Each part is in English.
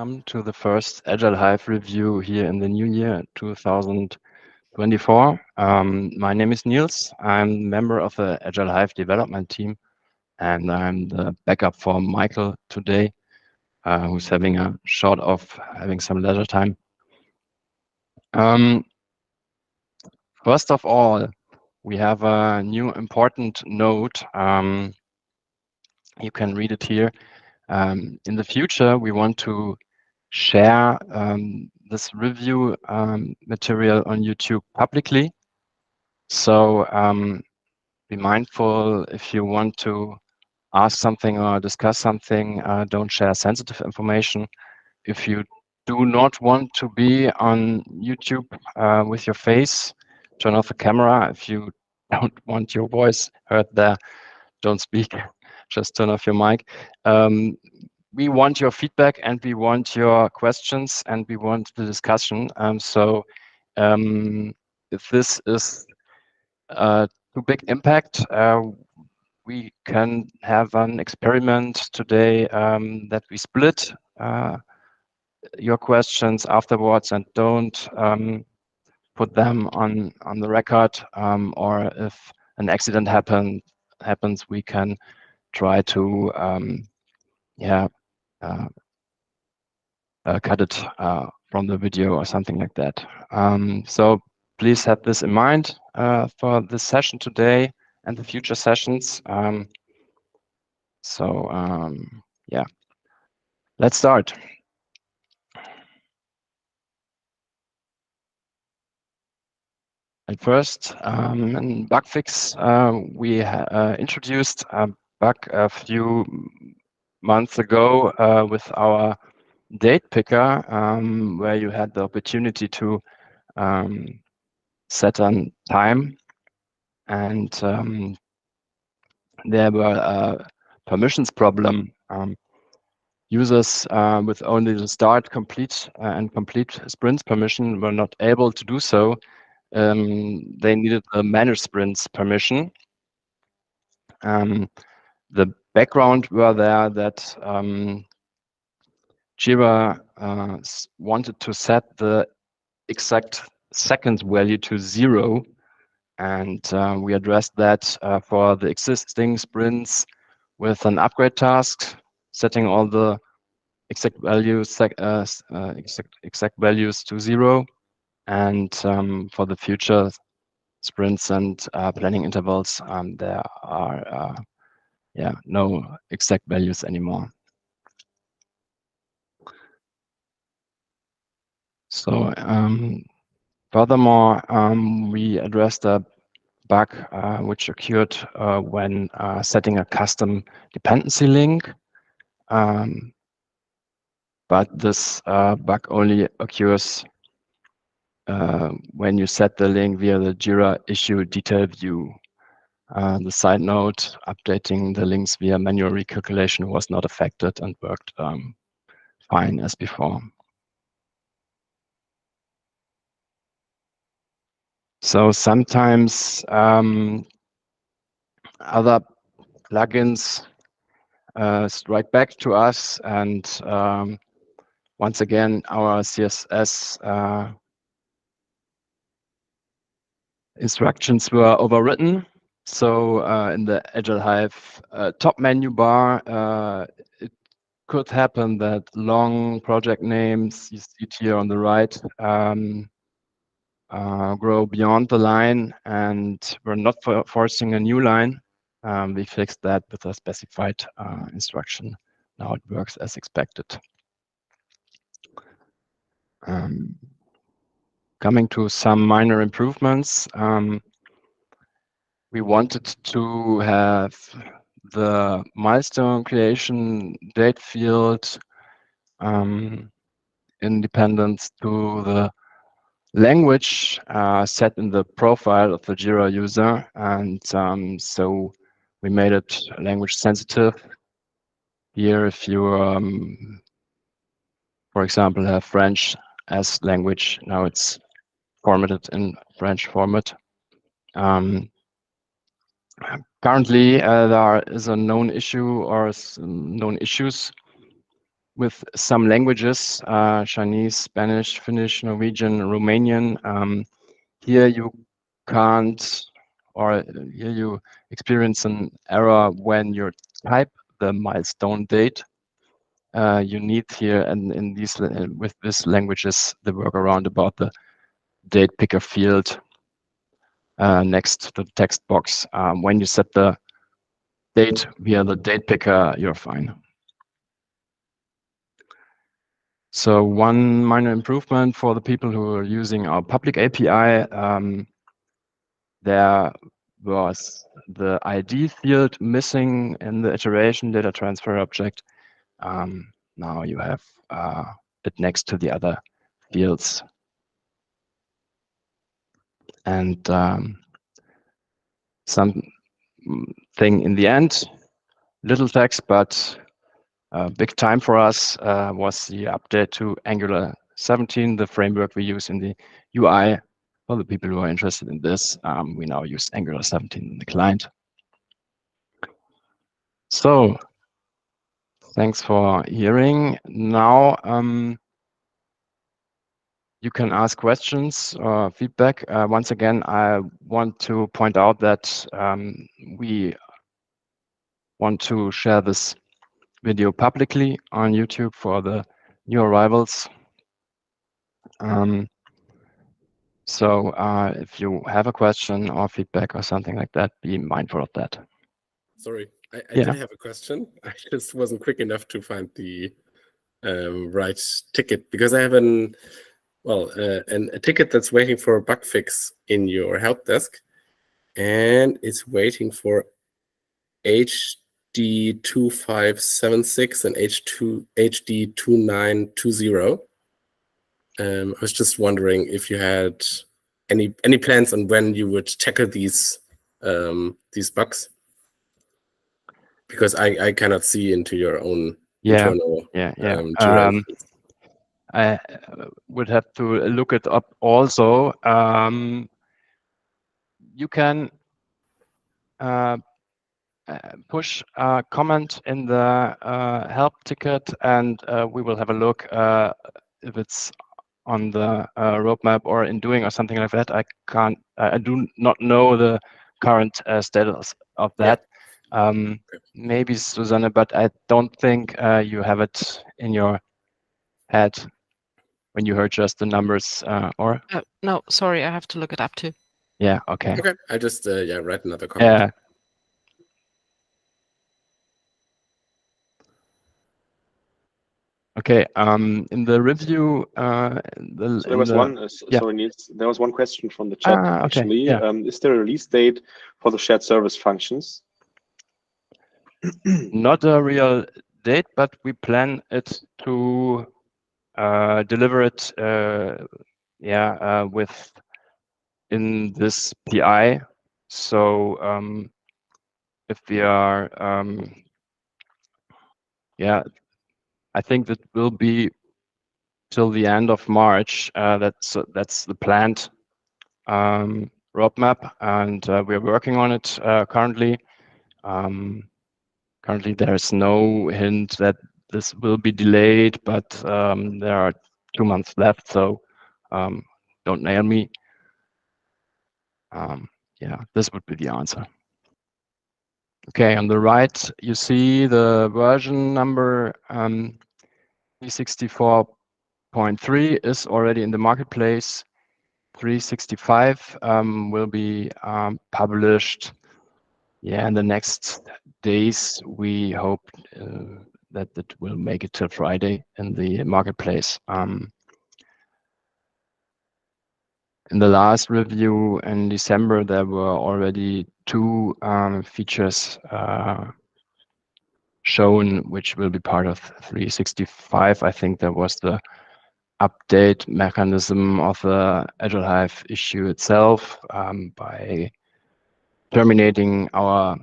welcome to the first Agile Hive review here in the new year, 2024. My name is Niels. I'm a member of the Agile Hive development team, and I'm the backup for Michael today, who's having having some leisure time. First of all, we have a new important note. You can read it here. In the future, we want to share this review material on YouTube publicly. So be mindful if you want to ask something or discuss something, don't share sensitive information. If you do not want to be on YouTube with your face, turn off the camera. If you don't want your voice heard there, don't speak, just turn off your mic. We want your feedback and we want your questions and we want the discussion. If this is too big impact, we can have an experiment today that we split your questions afterwards and don't put them on the record, or if an accident happens, we can try to cut it from the video or something like that. So please have this in mind for this session today and the future sessions. Yeah, let's start. At first, in bug fix, we introduced a bug a few months ago with our date picker, where you had the opportunity to set a time, and there were a permissions problem. Users with only the start, complete, and complete sprints permission were not able to do so. They needed a manage sprints permission. The background were there that Jira wanted to set the exact seconds value to 0, and we addressed that for the existing sprints with an upgrade task, setting all the exact values to 0, and for the future sprints and planning intervals, there are no exact values anymore. So furthermore, we addressed a bug which occurred when setting a custom dependency link. But this bug only occurs when you set the link via the Jira issue detail view. The side note, updating the links via manual recalculation was not affected and worked fine as before. So sometimes other plugins strike back to us, and once again, our CSS instructions were overwritten. So in the Agile Hive top menu bar, it could happen that long project names, you see it here on the right, grow beyond the line, and we're not forcing a new line. We fixed that with a specified instruction. Now it works as expected. Coming to some minor improvements, we wanted to have the milestone creation date field independent to the language set in the profile of the Jira user, and so we made it language sensitive. Here, if you, for example, have French as language, now it's formatted in French format. Currently, there is a known issue or known issues with some languages, Chinese, Spanish, Finnish, Norwegian, Romanian. Here you can't, or here you experience an error when you type the milestone date. You need here, and in these with these languages, the workaround about the date picker field next to the text box. When you set the date via the date picker, you're fine. So one minor improvement for the people who are using our public API, there was the ID field missing in the iteration data transfer object. Now you have it next to the other fields. And something in the end, little text, but big time for us was the update to Angular 17, the framework we use in the UI. For the people who are interested in this, we now use Angular 17 in the client. So thanks for hearing. Now you can ask questions or feedback. Once again, I want to point out that we want to share this video publicly on YouTube for the new arrivals. So if you have a question or feedback or something like that, be mindful of that. Sorry, I did have a question. I just wasn't quick enough to find the right ticket, because I have a ticket that's waiting for a bug fix in your help desk, and it's waiting for HD2576 and HD2920. I was just wondering if you had any plans on when you would tackle these bugs, because I cannot see into your own internal directions. I would have to look it up also. You can push a comment in the help ticket, and we will have a look if it's on the roadmap or in doing or something like that. I do not know the current status of that. Maybe Susanne, but I don't think you have it in your head when you heard just the numbers, or? No, sorry, I have to look it up too. Yeah, okay. Okay, I just write another comment. Yeah. Okay, in the review, so there was one question from the chat, actually. Is there a release date for the shared service functions? Not a real date, but we plan it to deliver it in this PI. So if we are I think that will be till the end of March. That's the planned roadmap, and we're working on it currently. Currently, there's no hint that this will be delayed, but there are 2 months left, so don't nail me. This would be the answer. Okay, on the right, you see the version number 364.3 is already in the marketplace. 365 will be published in the next days. We hope that it will make it till Friday in the marketplace. In the last review in December, there were already 2 features shown, which will be part of 365. I think there was the update mechanism of the Agile Hive issue itself by terminating our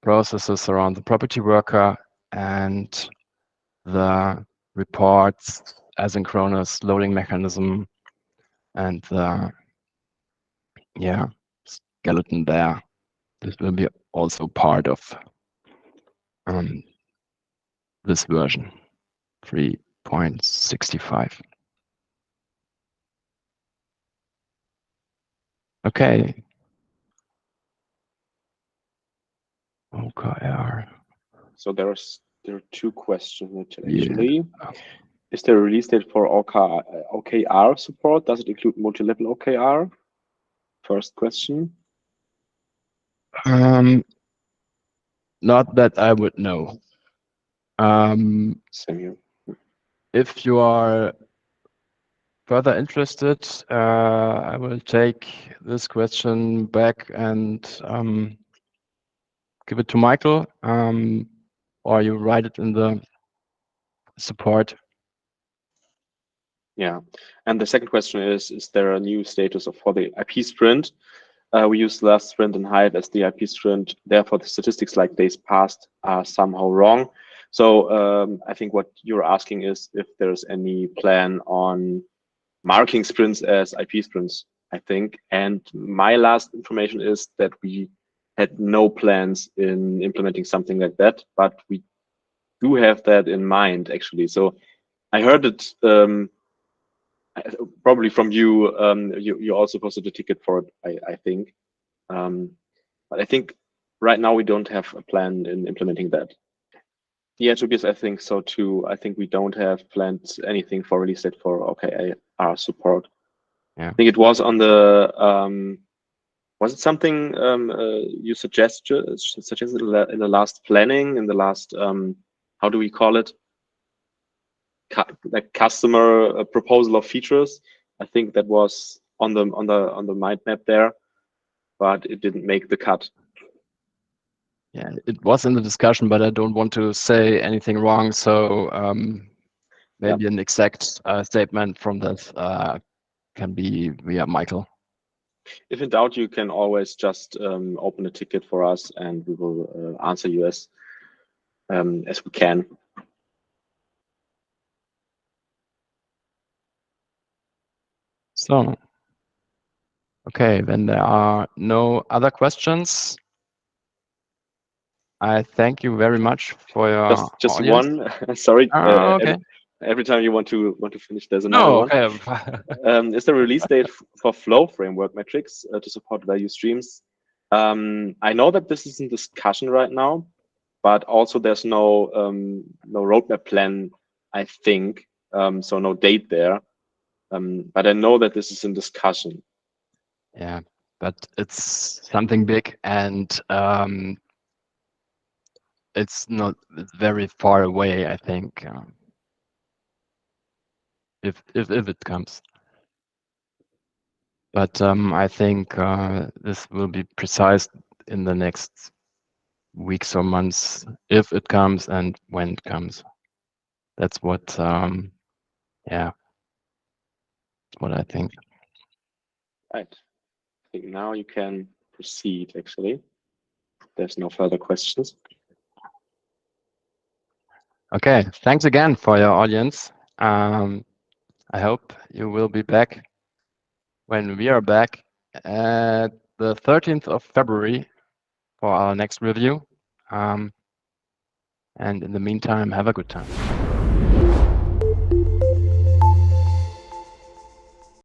processes around the property worker and the reports asynchronous loading mechanism and the skeleton there. This will be also part of this version. 3.65. Okay. OKR. So there are two questions actually. Yeah. Is there a release date for OKR support? Does it include multi-level OKR? First question. Not that I would know. Same here. If you are further interested, I will take this question back and give it to Michael, or you write it in the support. Yeah, and the second question is there a new status for the IP sprint? We used last sprint in Hive as the IP sprint. Therefore, the statistics like days passed are somehow wrong. So I think what you're asking is if there's any plan on marking sprints as IP sprints, I think. And my last information is that we had no plans in implementing something like that, but we do have that in mind, actually. So I heard it probably from you. You also posted a ticket for it, I think. But I think right now we don't have a plan in implementing that. Yeah, Tobias, I think so too. I think we don't have planned anything for release date for OKR support. Yeah. I think it was on the was it something you suggested in the last planning, in the last how do we call it? Like customer proposal of features. I think that was on the mind map there, but it didn't make the cut. Yeah, it was in the discussion, but I don't want to say anything wrong. So maybe an exact statement from this can be via Michael. If in doubt, you can always just open a ticket for us, and we will answer you as we can. So, okay, when there are no other questions, I thank you very much for your just audience. one. Sorry. Okay. Every time you want to finish, there's another one. Okay. Is there a release date for Flow framework metrics to support value streams? I know that this is in discussion right now, but also there's no roadmap plan, I think. So no date there. But I know that this is in discussion. Yeah, but it's something big, and it's very far away, I think. If it comes. But I think this will be precise in the next weeks or months, if it comes and when it comes. That's what, yeah, that's what I think. Right. I think now you can proceed, actually. There's no further questions. Okay, thanks again for your audience. I hope you will be back when we are back at the 13th of February for our next review. And in the meantime, have a good time.